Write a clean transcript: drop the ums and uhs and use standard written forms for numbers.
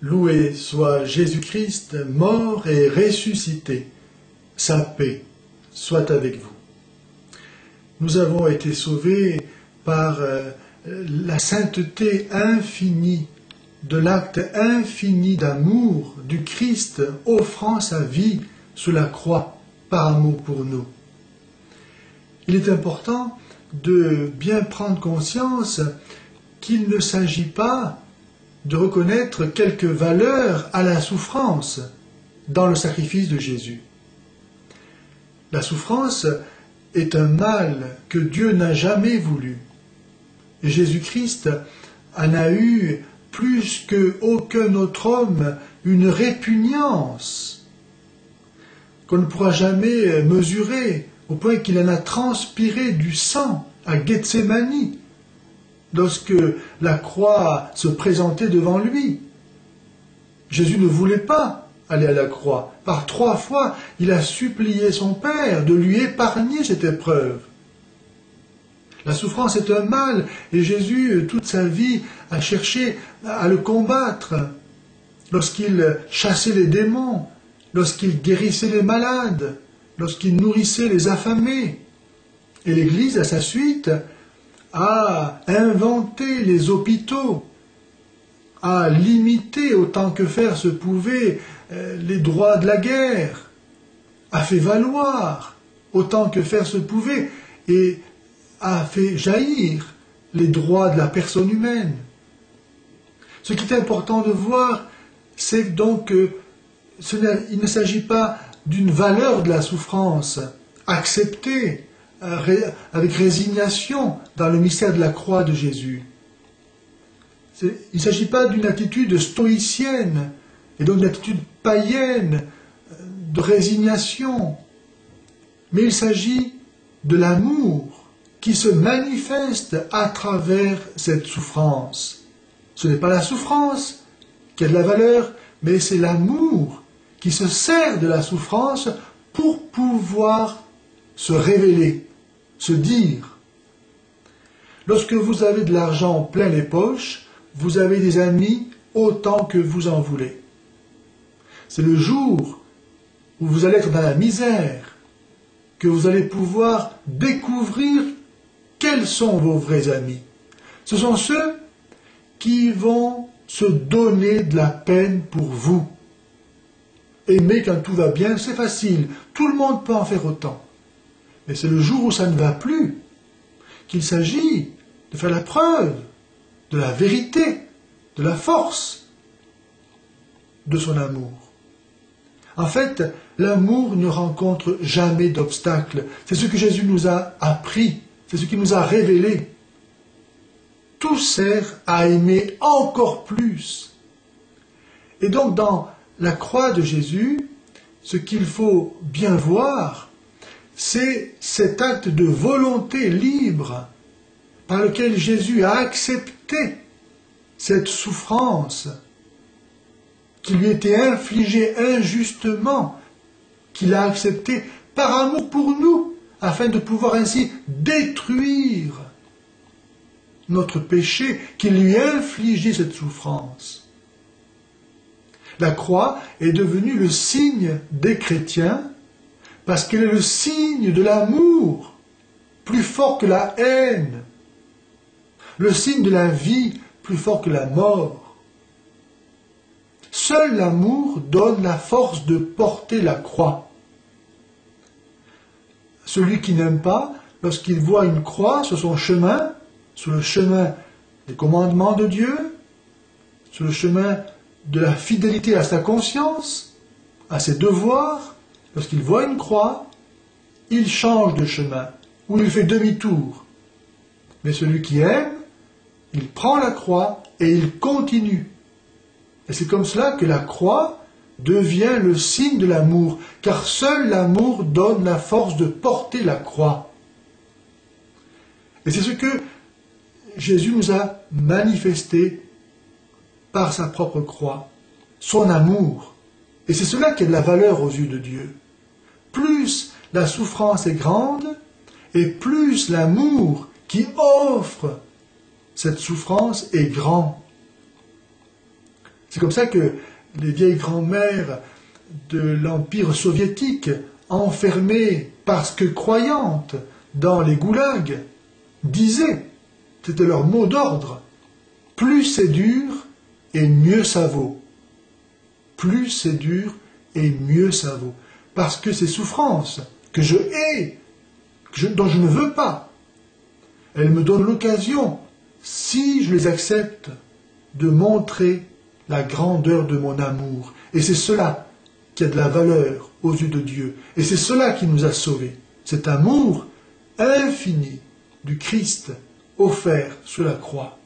Loué soit Jésus-Christ, mort et ressuscité. Sa paix soit avec vous. Nous avons été sauvés par la sainteté infinie de l'acte infini d'amour du Christ offrant sa vie sous la croix par amour pour nous. Il est important de bien prendre conscience qu'il ne s'agit pas de reconnaître quelque valeur à la souffrance dans le sacrifice de Jésus. La souffrance est un mal que Dieu n'a jamais voulu. Et Jésus-Christ en a eu plus qu'aucun autre homme une répugnance qu'on ne pourra jamais mesurer, au point qu'il en a transpiré du sang à Gethsémani, lorsque la croix se présentait devant lui. Jésus ne voulait pas aller à la croix. Par 3 fois, il a supplié son Père de lui épargner cette épreuve. La souffrance est un mal, et Jésus, toute sa vie, a cherché à le combattre. Lorsqu'il chassait les démons, lorsqu'il guérissait les malades, lorsqu'il nourrissait les affamés. Et l'Église, à sa suite, a inventé les hôpitaux, a limité autant que faire se pouvait les droits de la guerre, a fait valoir autant que faire se pouvait et a fait jaillir les droits de la personne humaine. Ce qui est important de voir, c'est donc qu'il ne s'agit pas d'une valeur de la souffrance acceptée avec résignation dans le mystère de la croix de Jésus. Il ne s'agit pas d'une attitude stoïcienne et donc d'une attitude païenne de résignation, mais il s'agit de l'amour qui se manifeste à travers cette souffrance. Ce n'est pas la souffrance qui a de la valeur, mais c'est l'amour qui se sert de la souffrance pour pouvoir se révéler, se dire. Lorsque vous avez de l'argent plein les poches, vous avez des amis autant que vous en voulez. C'est le jour où vous allez être dans la misère que vous allez pouvoir découvrir quels sont vos vrais amis. Ce sont ceux qui vont se donner de la peine pour vous. Aimer quand tout va bien, c'est facile. Tout le monde peut en faire autant. Mais c'est le jour où ça ne va plus qu'il s'agit de faire la preuve de la vérité, de la force de son amour. En fait, l'amour ne rencontre jamais d'obstacles. C'est ce que Jésus nous a appris, c'est ce qu'il nous a révélé. Tout sert à aimer encore plus. Et donc, dans la croix de Jésus, ce qu'il faut bien voir, c'est cet acte de volonté libre par lequel Jésus a accepté cette souffrance qui lui était infligée injustement, qu'il a acceptée par amour pour nous, afin de pouvoir ainsi détruire notre péché qui lui infligeait cette souffrance. La croix est devenue le signe des chrétiens parce qu'elle est le signe de l'amour, plus fort que la haine, le signe de la vie, plus fort que la mort. Seul l'amour donne la force de porter la croix. Celui qui n'aime pas, lorsqu'il voit une croix sur son chemin, sur le chemin des commandements de Dieu, sur le chemin de la fidélité à sa conscience, à ses devoirs, lorsqu'il voit une croix, il change de chemin, ou il fait demi-tour. Mais celui qui aime, il prend la croix et il continue. Et c'est comme cela que la croix devient le signe de l'amour, car seul l'amour donne la force de porter la croix. Et c'est ce que Jésus nous a manifesté par sa propre croix, son amour. Et c'est cela qui a de la valeur aux yeux de Dieu. Plus la souffrance est grande, et plus l'amour qui offre cette souffrance est grand. C'est comme ça que les vieilles grand-mères de l'Empire soviétique, enfermées parce que croyantes dans les goulags, disaient, c'était leur mot d'ordre, « Plus c'est dur et mieux ça vaut. » Plus c'est dur et mieux ça vaut. Parce que ces souffrances que je hais, dont je ne veux pas, elles me donnent l'occasion, si je les accepte, de montrer la grandeur de mon amour. Et c'est cela qui a de la valeur aux yeux de Dieu. Et c'est cela qui nous a sauvés. Cet amour infini du Christ offert sur la croix.